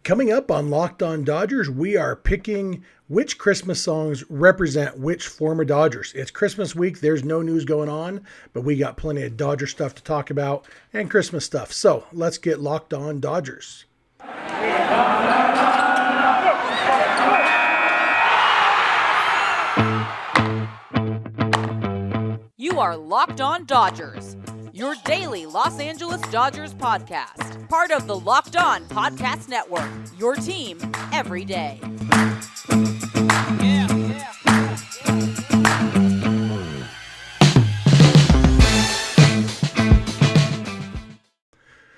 Coming up on Locked On Dodgers, we are picking which Christmas songs represent which former Dodgers. It's Christmas week. There's no news going on, but we got plenty of Dodger stuff to talk about and Christmas stuff. So let's get Locked On Dodgers. You are Locked On Dodgers, your daily Los Angeles Dodgers podcast. Part of the Locked On Podcast Network, your team every day.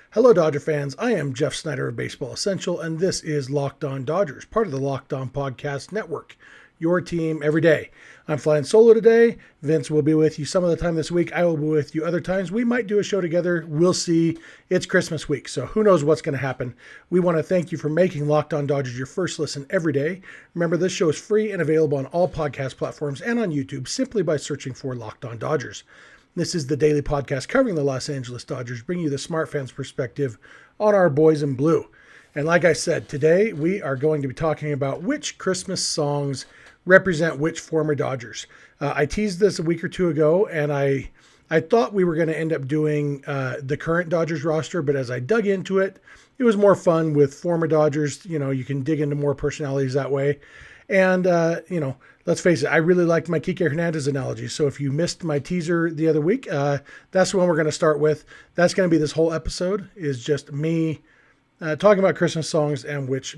Hello, Dodger fans. I am Jeff Snider of Baseball Essential, and this is Locked On Dodgers, part of the Locked On Podcast Network, your team every day. I'm flying solo today. Vince will be with you some of the time this week. I will be with you other times. We might do a show together. We'll see. It's Christmas week, so who knows what's going to happen. We want to thank you for making Locked On Dodgers your first listen every day. Remember, this show is free and available on all podcast platforms and on YouTube simply by searching for Locked On Dodgers. This is the daily podcast covering the Los Angeles Dodgers, bringing you the smart fans perspective on our boys in blue. And like I said, today we are going to be talking about which Christmas songs represent which former Dodgers. I teased this a week or two ago, and I thought we were going to end up doing the current Dodgers roster, but as I dug into it, it was more fun with former Dodgers. You know, you can dig into more personalities that way. And, let's face it, I really liked my Kike Hernandez analogy. So if you missed my teaser the other week, that's the one we're going to start with. That's going to be this whole episode, is just me talking about Christmas songs and which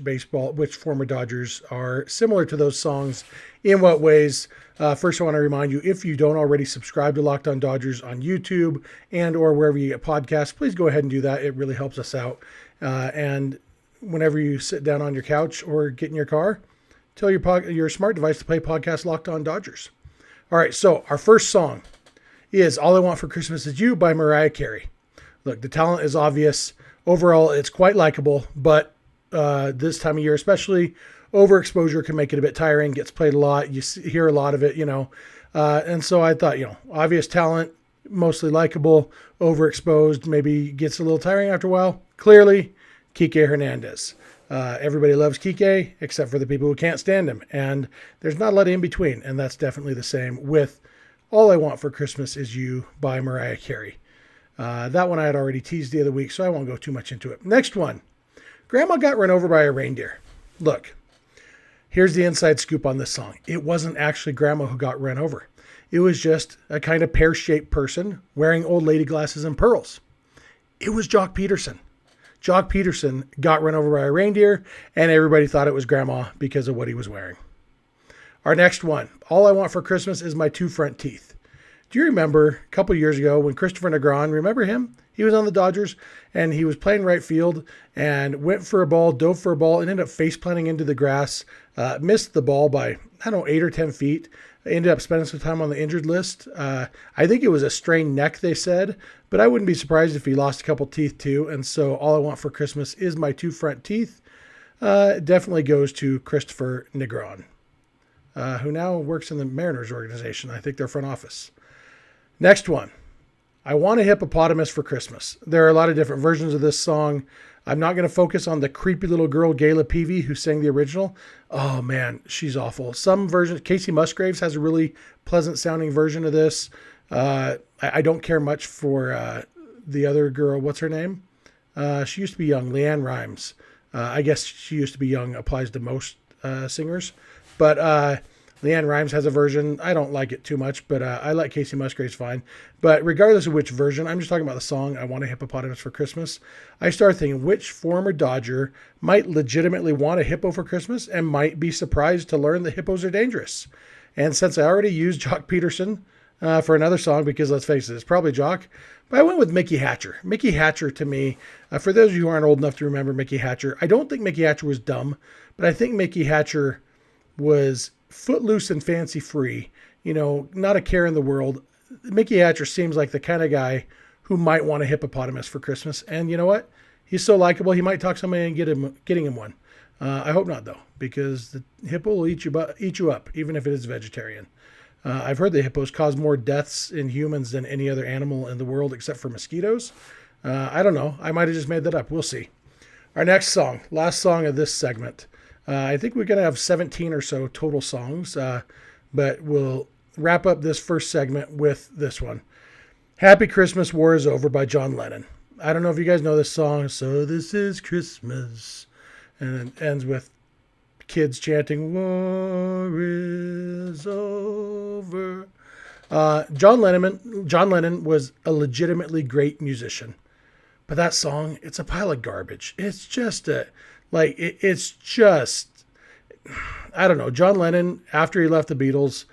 former Dodgers are similar to those songs, in what ways. First, I want to remind you, if you don't already subscribe to Locked On Dodgers on YouTube and or wherever you get podcasts, please go ahead and do that. It really helps us out. And whenever you sit down on your couch or get in your car, tell your smart device to play podcast Locked On Dodgers. All right, so our first song is All I Want for Christmas Is You by Mariah Carey. Look, the talent is obvious. Overall, it's quite likable, but this time of year especially, overexposure can make it a bit tiring. Gets played a lot. You hear a lot of it, and so I thought, obvious talent, mostly likable, overexposed, maybe gets a little tiring after a while. Clearly, Kike Hernandez. Everybody loves Kike, except for the people who can't stand him, and there's not a lot in between, and that's definitely the same with All I Want for Christmas Is You by Mariah Carey. That one I had already teased the other week, so I won't go too much into it. Next one, Grandma Got Run Over by a Reindeer. Look, here's the inside scoop on this song. It wasn't actually Grandma who got run over. It was just a kind of pear-shaped person wearing old lady glasses and pearls. It was Joc Pederson. Joc Pederson got run over by a reindeer, and everybody thought it was Grandma because of what he was wearing. Our next one, All I Want for Christmas Is My Two Front Teeth. Do you remember a couple years ago when Christopher Negron, remember him? He was on the Dodgers, and he was playing right field and went for a ball, dove for a ball, and ended up face planting into the grass, missed the ball by, 8 or 10 feet, ended up spending some time on the injured list. I think it was a strained neck, they said, but I wouldn't be surprised if he lost a couple teeth too. And so All I Want for Christmas Is My Two Front Teeth definitely goes to Christopher Negron, who now works in the Mariners organization. I think their front office. Next one, I Want a Hippopotamus for Christmas. There are a lot of different versions of this song. I'm not going to focus on the creepy little girl, Gayla Peavy, who sang the original. Oh, man, she's awful. Some versions, Casey Musgraves has a really pleasant-sounding version of this. I don't care much for the other girl. What's her name? She used to be young, Leanne Rimes. I guess she used to be young applies to most singers. But Leanne Rimes has a version. I don't like it too much, but I like Casey Musgraves fine. But regardless of which version, I'm just talking about the song, I Want a Hippopotamus for Christmas. I started thinking which former Dodger might legitimately want a hippo for Christmas and might be surprised to learn that hippos are dangerous. And since I already used Joc Pederson for another song, because let's face it, it's probably Joc, but I went with Mickey Hatcher. Mickey Hatcher, to me, for those of you who aren't old enough to remember Mickey Hatcher, I don't think Mickey Hatcher was dumb, but I think Mickey Hatcher was footloose and fancy free, not a care in the world. Mickey Hatcher seems like the kind of guy who might want a hippopotamus for Christmas. And you know what? He's so likable, he might talk somebody into getting him one. I hope not, though, because the hippo will eat you up, even if it is vegetarian. I've heard that hippos cause more deaths in humans than any other animal in the world except for mosquitoes. I don't know. I might have just made that up. We'll see. Our next song, last song of this segment. I think we're going to have 17 or so total songs, but we'll wrap up this first segment with this one. Happy Christmas, War is Over by John Lennon. I don't know if you guys know this song. So this is Christmas. And it ends with kids chanting, War is over. John Lennon was a legitimately great musician. But that song, it's a pile of garbage. It's just I don't know. John Lennon, after he left the Beatles,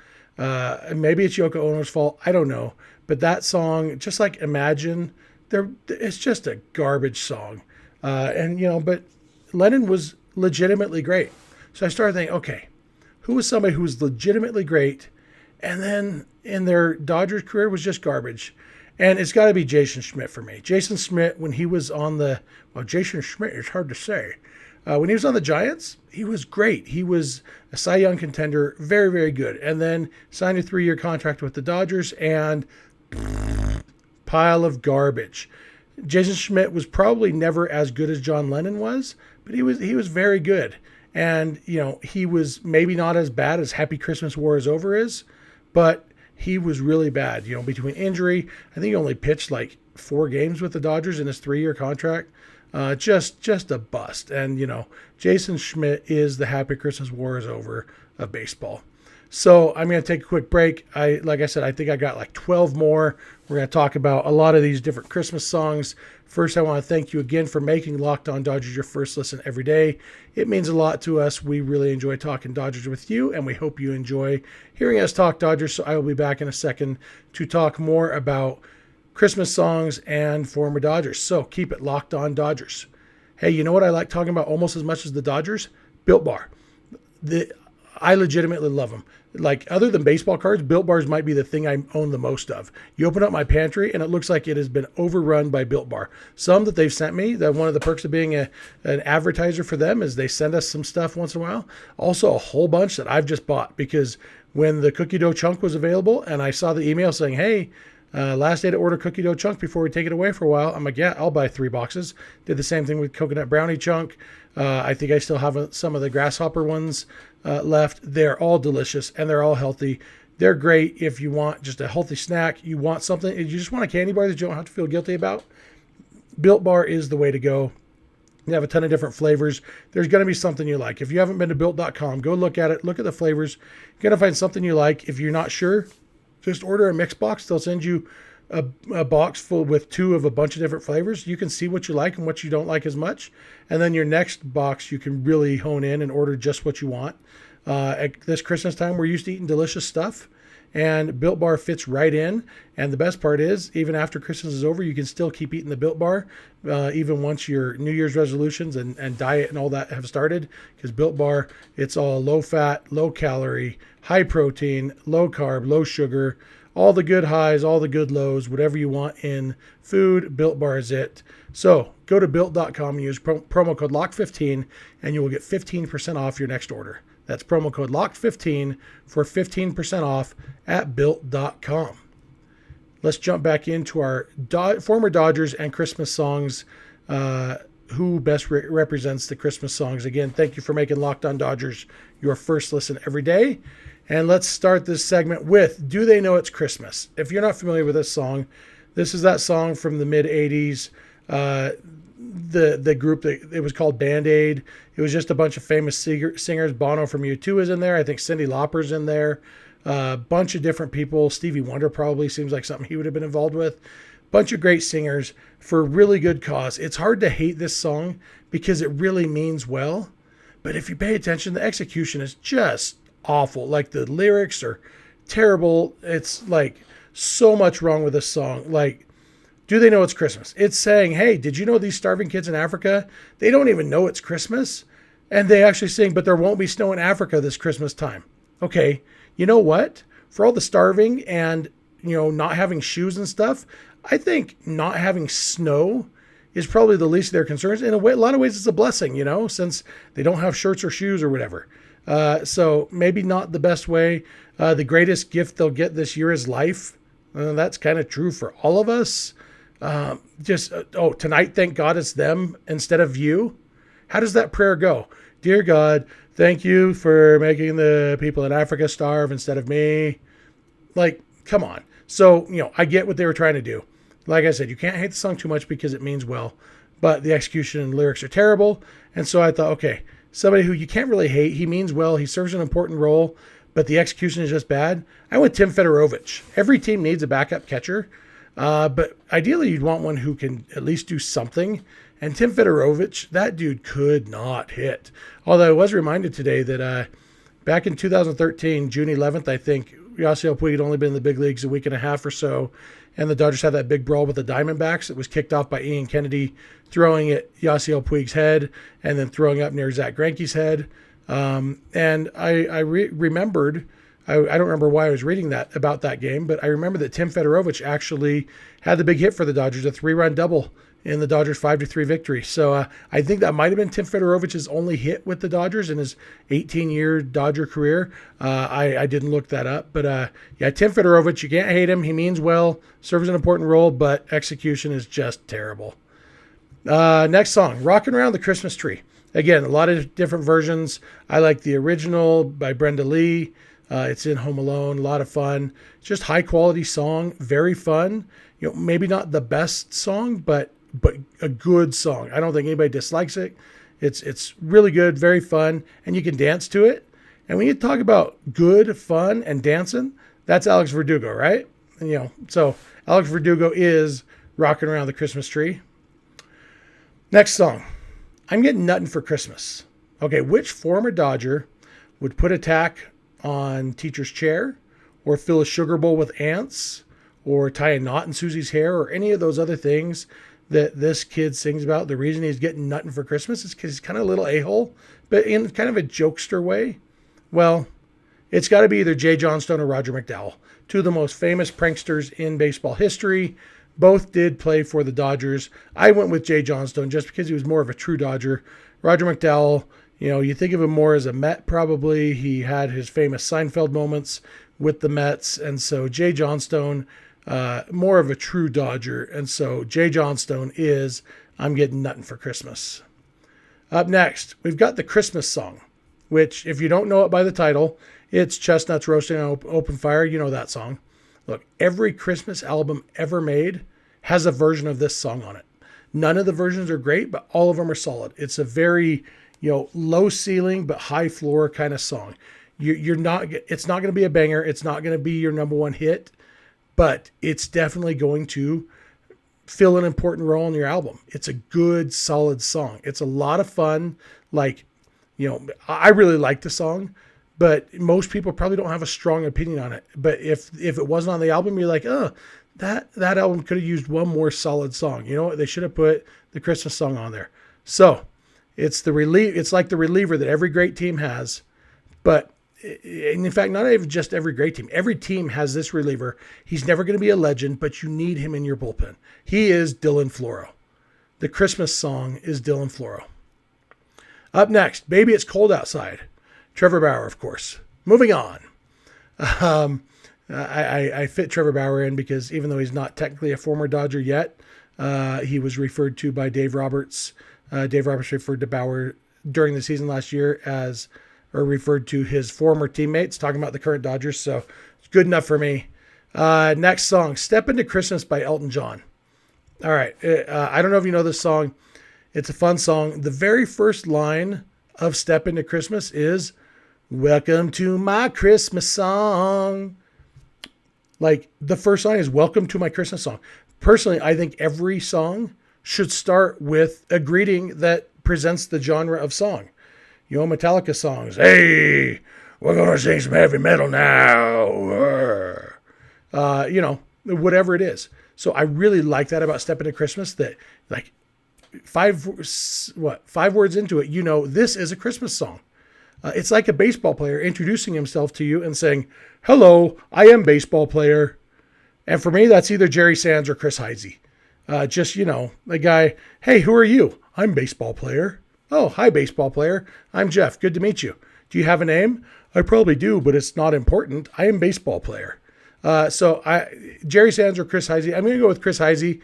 maybe it's Yoko Ono's fault. I don't know. But that song, just like Imagine, it's just a garbage song. But Lennon was legitimately great. So I started thinking, okay, who was somebody who was legitimately great and then in their Dodgers career was just garbage? And it's got to be Jason Schmidt for me. Jason Schmidt, when he was on Jason Schmidt is hard to say. When he was on the Giants, he was great. He was a Cy Young contender, very, very good. And then signed a 3-year contract with the Dodgers and pile of garbage. Jason Schmidt was probably never as good as John Lennon was, but he was very good. And, he was maybe not as bad as Happy Christmas, War is Over is, but he was really bad. Between injury, I think he only pitched like 4 games with the Dodgers in his 3-year contract. Just a bust. And, Jason Schmidt is the Happy Christmas, War is Over of baseball. So I'm going to take a quick break. Like I said, I think I got like 12 more. We're going to talk about a lot of these different Christmas songs. First, I want to thank you again for making Locked On Dodgers your first listen every day. It means a lot to us. We really enjoy talking Dodgers with you, and we hope you enjoy hearing us talk Dodgers. So I will be back in a second to talk more about Christmas songs and former Dodgers. So keep it Locked On Dodgers. Hey, you know what I like talking about almost as much as the Dodgers? Built Bar. I legitimately love them. Like, other than baseball cards, Built Bars might be the thing I own the most of. You open up my pantry, and it looks like it has been overrun by Built Bar. Some that they've sent me, that one of the perks of being an advertiser for them is they send us some stuff once in a while. Also, a whole bunch that I've just bought because when the cookie dough chunk was available, and I saw the email saying, hey, last day to order cookie dough chunk before we take it away for a while. I'm like, yeah, I'll buy 3 boxes. Did the same thing with coconut brownie chunk. I think I still have some of the grasshopper ones left. They're all delicious and they're all healthy. They're great if you want just a healthy snack. You want something, you just want a candy bar that you don't have to feel guilty about. Built Bar is the way to go. You have a ton of different flavors. There's going to be something you like. If you haven't been to built.com, go look at it. Look at the flavors. You're going to find something you like. If you're not sure, just order a mix box. They'll send you a box full with 2 of a bunch of different flavors. You can see what you like and what you don't like as much. And then your next box, you can really hone in and order just what you want. At this Christmas time, we're used to eating delicious stuff. And Built Bar fits right in. And the best part is, even after Christmas is over, you can still keep eating the Built Bar, even once your New Year's resolutions and diet and all that have started. Because Built Bar, it's all low fat, low calorie, high protein, low carb, low sugar, all the good highs, all the good lows, whatever you want in food, Built Bar is it. So go to built.com and use promo code LOCK15 and you will get 15% off your next order. That's promo code LOCKED15 for 15% off at built.com. Let's jump back into our former Dodgers and Christmas songs. Who best represents the Christmas songs? Again, thank you for making Locked On Dodgers your first listen every day. And let's start this segment with Do They Know It's Christmas? If you're not familiar with this song, this is that song from the mid-'80s. The group, it was called Band-Aid. It was just a bunch of famous singers. Bono from U2 is in there. I think Cyndi Lauper's in there. A bunch of different people. Stevie Wonder probably seems like something he would have been involved with. Bunch of great singers for a really good cause. It's hard to hate this song because it really means well. But if you pay attention, the execution is just awful. Like, the lyrics are terrible. It's like so much wrong with this song. Like, Do They Know It's Christmas? It's saying, hey, did you know these starving kids in Africa, they don't even know it's Christmas? And they actually sing, but there won't be snow in Africa this Christmas time. Okay, you know what? For all the starving and, not having shoes and stuff, I think not having snow is probably the least of their concerns. In a lot of ways, it's a blessing, since they don't have shirts or shoes or whatever. So maybe not the best way. The greatest gift they'll get this year is life. That's kind of true for all of us. Tonight, thank God it's them instead of you. How does that prayer go? Dear God, thank you for making the people in Africa starve instead of me. Like, come on. So, I get what they were trying to do. Like I said, you can't hate the song too much because it means well, but the execution and lyrics are terrible. And so I thought, okay, somebody who you can't really hate, he means well, he serves an important role, but the execution is just bad. I went Tim Fedorovich. Every team needs a backup catcher, but ideally you'd want one who can at least do something. And Tim Fedorovich, that dude could not hit. Although I was reminded today that back in 2013, June 11th, I think, Yasiel Puig had only been in the big leagues a week and a half or so, and the Dodgers had that big brawl with the Diamondbacks. It was kicked off by Ian Kennedy throwing at Yasiel Puig's head and then throwing up near Zach Greinke's head. And I remembered, I don't remember why I was reading that about that game, but I remember that Tim Fedorovich actually had the big hit for the Dodgers, a 3-run double in the Dodgers 5-3 victory. So I think that might have been Tim Fedorovich's only hit with the Dodgers in his 18-year Dodger career. I didn't look that up. But yeah, Tim Fedorovich, you can't hate him. He means well, serves an important role, but execution is just terrible. Next song, Rockin' Around the Christmas Tree. Again, a lot of different versions. I like the original by Brenda Lee. It's in Home Alone, a lot of fun. Just high quality song, very fun. Maybe not the best song, but a good song. I don't think anybody dislikes it. It's really good, very fun, and you can dance to it. And when you talk about good, fun, and dancing, that's Alex Verdugo, right? So Alex Verdugo is Rockin' Around the Christmas Tree. Next song, I'm Getting Nuttin' for Christmas. Okay, which former Dodger would put a tack on teacher's chair, or fill a sugar bowl with ants, or tie a knot in Susie's hair, or any of those other things that this kid sings about? The reason he's getting nuttin' for Christmas is because he's kind of a little a-hole, but in kind of a jokester way. Well, it's got to be either Jay Johnstone or Roger McDowell, two of the most famous pranksters in baseball history. Both did play for the Dodgers. I went with Jay Johnstone just because he was more of a true Dodger. Roger McDowell, you think of him more as a Met probably. He had his famous Seinfeld moments with the Mets, and so Jay Johnstone, more of a true Dodger. And so Jay Johnstone is I'm Getting Nuttin' for Christmas. Up next, we've got the Christmas song, which if you don't know it by the title, it's Chestnuts Roasting on Open Fire. You know that song. Look, every Christmas album ever made has a version of this song on it. None of the versions are great, but all of them are solid. It's a very, low ceiling but high floor kind of song. It's not going to be a banger. It's not going to be your number one hit, but it's definitely going to fill an important role in your album. It's a good, solid song. It's a lot of fun. I really like the song, but most people probably don't have a strong opinion on it. But if it wasn't on the album, you're like, oh, that album could have used one more solid song. You know what? They should have put the Christmas song on there. So it's like the reliever that every great team has, but in fact, not even just every great team. Every team has this reliever. He's never going to be a legend, but you need him in your bullpen. He is Dylan Floro. The Christmas song is Dylan Floro. Up next, Baby It's Cold Outside. Trevor Bauer, of course. Moving on. I fit Trevor Bauer in because even though he's not technically a former Dodger yet, he was referred to by Dave Roberts. Dave Roberts referred to Bauer during the season last year or referred to his former teammates, talking about the current Dodgers. So it's good enough for me. Next song, Step Into Christmas by Elton John. All right. I don't know if you know this song. It's a fun song. The very first line of Step Into Christmas is, welcome to my Christmas song. Like, the first line is welcome to my Christmas song. Personally, I think every song should start with a greeting that presents the genre of song. Metallica songs. Hey, we're going to sing some heavy metal now. Whatever it is. So I really like that about Step Into Christmas, that like five words into it, this is a Christmas song. It's like a baseball player introducing himself to you and saying, hello, I am baseball player. And for me, that's either Jerry Sands or Chris Heisey. The guy, hey, who are you? I'm baseball player. Oh, hi, baseball player. I'm Jeff. Good to meet you. Do you have a name? I probably do, but it's not important. I am baseball player. Jerry Sands or Chris Heisey. I'm going to go with Chris Heisey.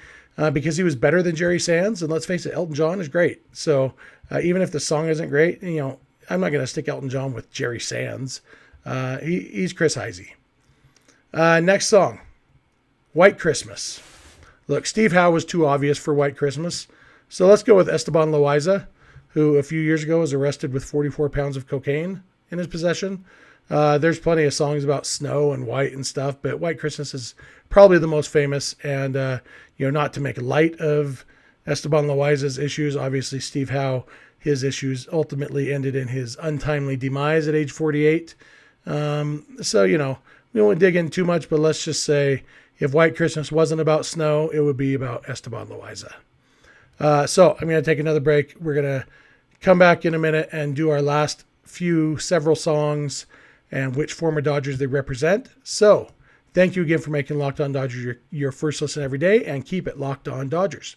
because he was better than Jerry Sands. And let's face it, Elton John is great. So even if the song isn't great, I'm not going to stick Elton John with Jerry Sands. He's Chris Heisey. Next song, White Christmas. Look, Steve Howe was too obvious for White Christmas. So let's go with Esteban Loaiza, who a few years ago was arrested with 44 pounds of cocaine in his possession. There's plenty of songs about snow and white and stuff, but White Christmas is probably the most famous. And, not to make light of Esteban Loaiza's issues, obviously Steve Howe, his issues ultimately ended in his untimely demise at age 48. So, we won't dig in too much, but let's just say if White Christmas wasn't about snow, it would be about Esteban Loaiza. So I'm going to take another break. We're going to come back in a minute and do our last several songs and which former Dodgers they represent. So thank you again for making Locked On Dodgers your first listen every day, and keep it Locked On Dodgers.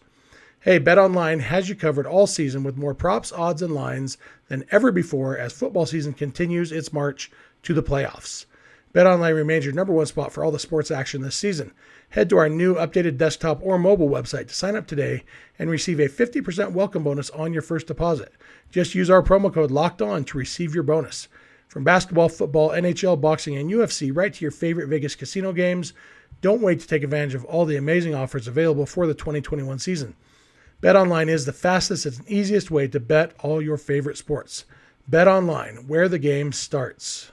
Hey, BetOnline has you covered all season with more props, odds, and lines than ever before as football season continues its march to the playoffs. BetOnline remains your number one spot for all the sports action this season. Head to our new updated desktop or mobile website to sign up today and receive a 50% welcome bonus on your first deposit. Just use our promo code LOCKEDON to receive your bonus. From basketball, football, NHL, boxing, and UFC, right to your favorite Vegas casino games, don't wait to take advantage of all the amazing offers available for the 2021 season. BetOnline is the fastest and easiest way to bet all your favorite sports. BetOnline, where the game starts.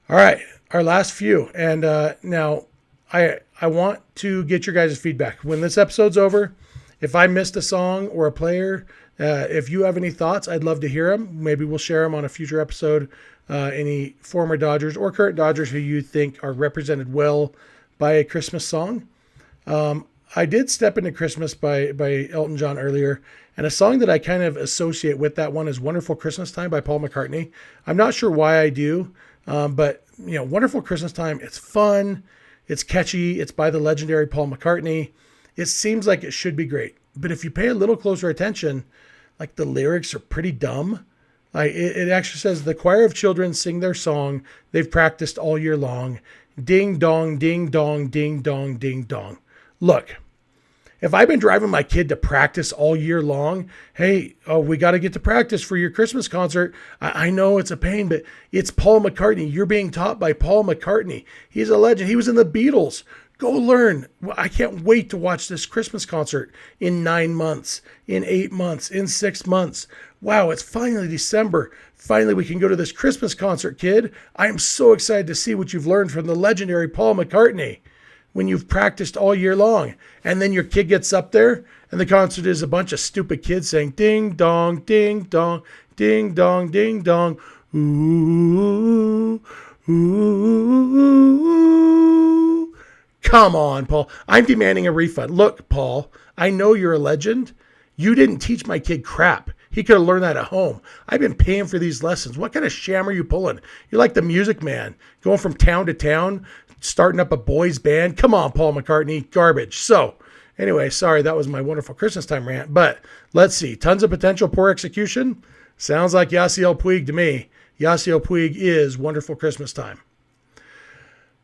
All right, our last few. And now I want to get your guys' feedback. When this episode's over, if I missed a song or a player, if you have any thoughts, I'd love to hear them. Maybe we'll share them on a future episode. Any former Dodgers or current Dodgers who you think are represented well by a Christmas song. I did Step Into Christmas by Elton John earlier, and a song that I kind of associate with that one is Wonderful Christmas Time by Paul McCartney. I'm not sure why I do, but Wonderful Christmas Time, it's fun, it's catchy, it's by the legendary Paul McCartney. It seems like it should be great, but if you pay a little closer attention, like the lyrics are pretty dumb. It actually says, the choir of children sing their song they've practiced all year long. Ding dong, ding dong, ding dong, ding dong. Look, if I've been driving my kid to practice all year long, hey, we got to get to practice for your Christmas concert. I know it's a pain, but it's Paul McCartney. You're being taught by Paul McCartney. He's a legend. He was in the Beatles. Go learn. I can't wait to watch this Christmas concert in 9 months, in 8 months, in 6 months. Wow, it's finally December. Finally, we can go to this Christmas concert, kid. I am so excited to see what you've learned from the legendary Paul McCartney when you've practiced all year long. And then your kid gets up there and the concert is a bunch of stupid kids saying ding dong, ding dong, ding dong, ding dong. Ooh, ooh. Come on, Paul. I'm demanding a refund. Look, Paul, I know you're a legend. You didn't teach my kid crap. He could have learned that at home. I've been paying for these lessons. What kind of sham are you pulling? You're like the Music Man, going from town to town, starting up a boys band. Come on, Paul McCartney, garbage. So anyway, sorry, that was my Wonderful Christmas Time rant, but let's see. Tons of potential, poor execution. Sounds like Yasiel Puig to me. Yasiel Puig is Wonderful Christmas Time.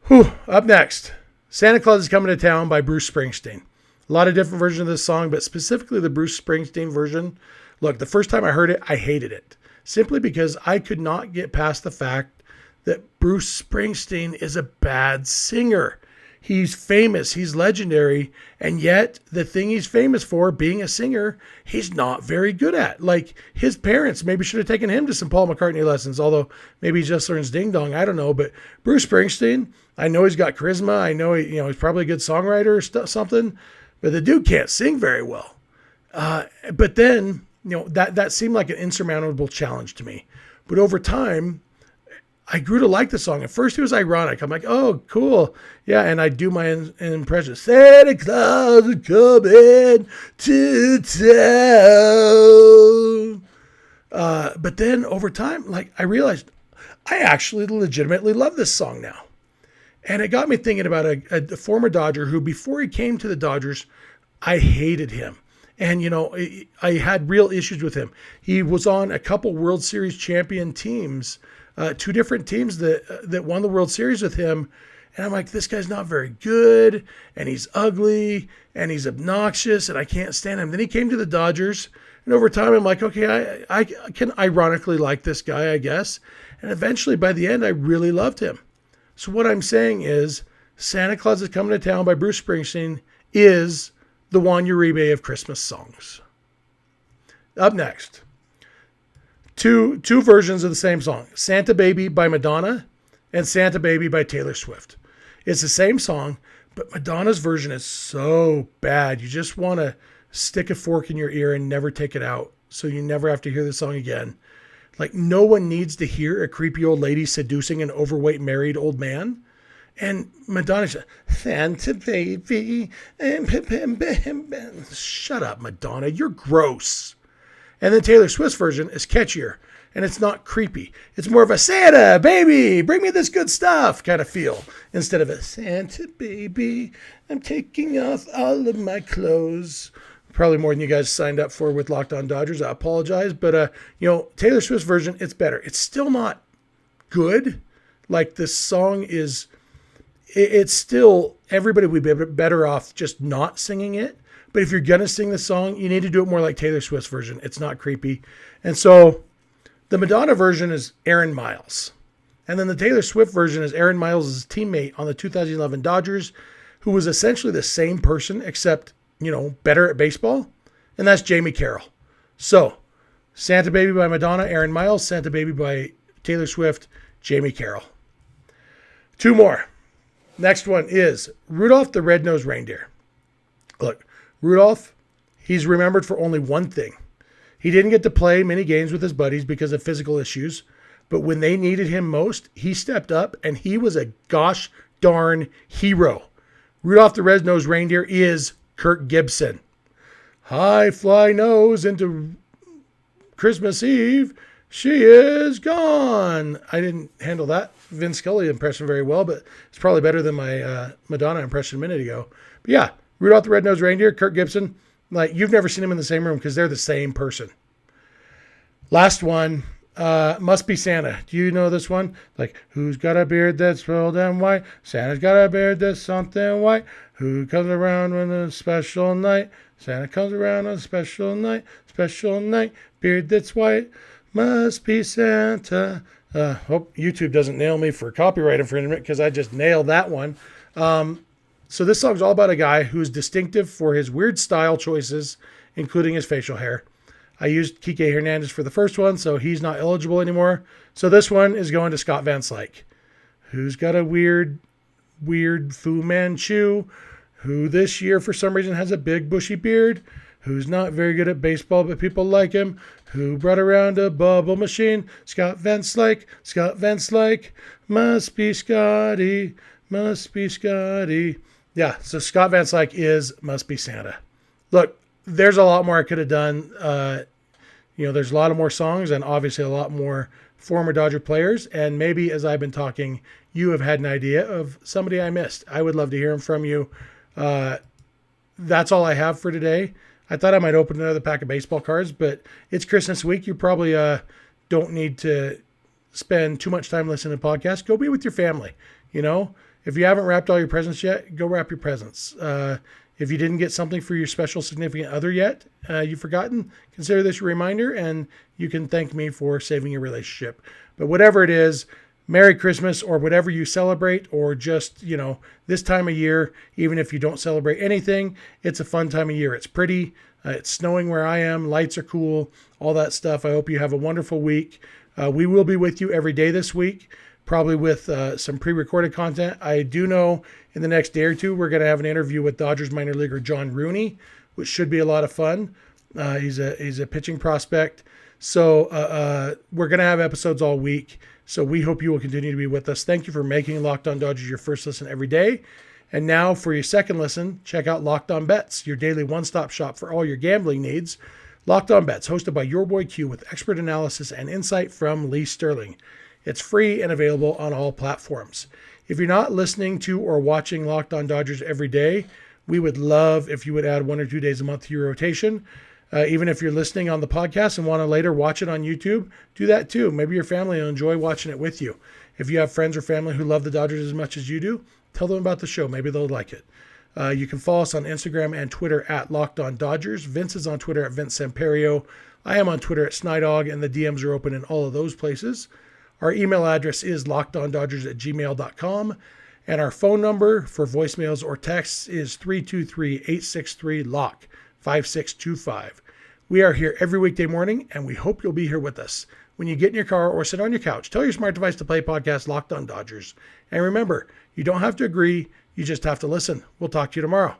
Whew. Up next, Santa Claus is Coming to Town by Bruce Springsteen. A lot of different versions of this song, but specifically the Bruce Springsteen version. Look, the first time I heard it, I hated it. Simply because I could not get past the fact that Bruce Springsteen is a bad singer. He's famous, he's legendary, and yet the thing he's famous for, being a singer, he's not very good at. Like, his parents maybe should have taken him to some Paul McCartney lessons, although maybe he just learns ding dong, I don't know. But Bruce Springsteen, I know he's got charisma, I know he's probably a good songwriter or something, but the dude can't sing very well. But then, that seemed like an insurmountable challenge to me. But over time, I grew to like the song. At first, it was ironic. I'm like, oh, cool. Yeah, and I do my impression. Santa Claus is coming to town. But then over time, I realized I actually legitimately love this song now. And it got me thinking about a former Dodger who, before he came to the Dodgers, I hated him. And, I had real issues with him. He was on a couple World Series champion teams, two different teams that won the World Series with him. And I'm like, this guy's not very good, and he's ugly, and he's obnoxious, and I can't stand him. Then he came to the Dodgers, and over time, I'm like, okay, I can ironically like this guy, I guess. And eventually, by the end, I really loved him. So what I'm saying is, Santa Claus is Coming to Town by Bruce Springsteen is the Juan Uribe of Christmas songs. Up next, two versions of the same song, Santa Baby by Madonna and Santa Baby by Taylor Swift. It's the same song, but Madonna's version is so bad. You just want to stick a fork in your ear and never take it out so you never have to hear the song again. Like, no one needs to hear a creepy old lady seducing an overweight married old man. And Madonna's Santa Baby. Shut up, Madonna. You're gross. And then Taylor Swift's version is catchier. And it's not creepy. It's more of a Santa Baby, bring me this good stuff kind of feel. Instead of a Santa Baby, I'm taking off all of my clothes. Probably more than you guys signed up for with Locked On Dodgers. I apologize. But, Taylor Swift's version, it's better. It's still not good. Like, this song is, it's still, everybody would be better off just not singing it. But if you're going to sing the song, you need to do it more like Taylor Swift's version. It's not creepy. And so the Madonna version is Aaron Miles. And then the Taylor Swift version is Aaron Miles' teammate on the 2011 Dodgers, who was essentially the same person, except, better at baseball. And that's Jamie Carroll. So, Santa Baby by Madonna, Aaron Miles. Santa Baby by Taylor Swift, Jamie Carroll. Two more. Next one is Rudolph the Red-Nosed Reindeer. Look, Rudolph, he's remembered for only one thing. He didn't get to play many games with his buddies because of physical issues, but when they needed him most, he stepped up, and he was a gosh darn hero. Rudolph the Red-Nosed Reindeer is Kirk Gibson. High fly nose into Christmas Eve. She is gone. I didn't handle that Vince Scully impression very well, but it's probably better than my Madonna impression a minute ago. But yeah, Rudolph the Red-Nosed Reindeer, Kirk Gibson. Like, you've never seen them in the same room because they're the same person. Last one, Must Be Santa. Do you know this one? Like, who's got a beard that's rolled and white? Santa's got a beard that's something white. Who comes around on a special night? Santa comes around on a special night. Special night, beard that's white. Must be Santa. Hope YouTube doesn't nail me for copyright infringement because I just nailed that one. So this song's all about a guy who's distinctive for his weird style choices, including his facial hair. I used Kike Hernandez for the first one, so he's not eligible anymore. So this one is going to Scott Van Slyke. Who's got a weird Fu Manchu? Who this year, for some reason, has a big bushy beard? Who's not very good at baseball, but people like him? Who brought around a bubble machine? Scott Van Slyke. Scott Van Slyke. Must be Scotty. Must be Scotty. Yeah, so Scott Van Slyke is Must Be Santa. Look, there's a lot more I could have done. There's a lot of more songs and obviously a lot more former Dodger players. And maybe as I've been talking, you have had an idea of somebody I missed. I would love to hear from you. That's all I have for today. I thought I might open another pack of baseball cards, but it's Christmas week. You probably don't need to spend too much time listening to podcasts. Go be with your family. If you haven't wrapped all your presents yet, go wrap your presents. If you didn't get something for your special significant other yet, you've forgotten, consider this a reminder, and you can thank me for saving your relationship. But whatever it is, Merry Christmas, or whatever you celebrate, or just, this time of year, even if you don't celebrate anything, it's a fun time of year. It's pretty. It's snowing where I am. Lights are cool. All that stuff. I hope you have a wonderful week. We will be with you every day this week, probably with some pre-recorded content. I do know in the next day or two, we're going to have an interview with Dodgers minor leaguer John Rooney, which should be a lot of fun. He's a pitching prospect. So we're going to have episodes all week. So we hope you will continue to be with us. Thank you for making Locked On Dodgers your first listen every day. And now for your second listen, check out Locked On Bets, your daily one-stop shop for all your gambling needs. Locked On Bets, hosted by your boy Q, with expert analysis and insight from Lee Sterling. It's free and available on all platforms. If you're not listening to or watching Locked On Dodgers every day, we would love if you would add 1 or 2 days a month to your rotation. Even if you're listening on the podcast and want to later watch it on YouTube, do that too. Maybe your family will enjoy watching it with you. If you have friends or family who love the Dodgers as much as you do, Tell them about the show. Maybe they'll like it. You can follow us on Instagram and Twitter at Locked On Dodgers. Vince is on Twitter at Vince Samperio. I am on Twitter at Snydog, and the DMs are open in all of those places. Our email address is lockedondodgers@gmail.com, and our phone number for voicemails or texts is 323-863-LOCK, 5625. We are here every weekday morning, and we hope you'll be here with us. When you get in your car or sit on your couch, tell your smart device to play podcast Locked On Dodgers. And remember, you don't have to agree, you just have to listen. We'll talk to you tomorrow.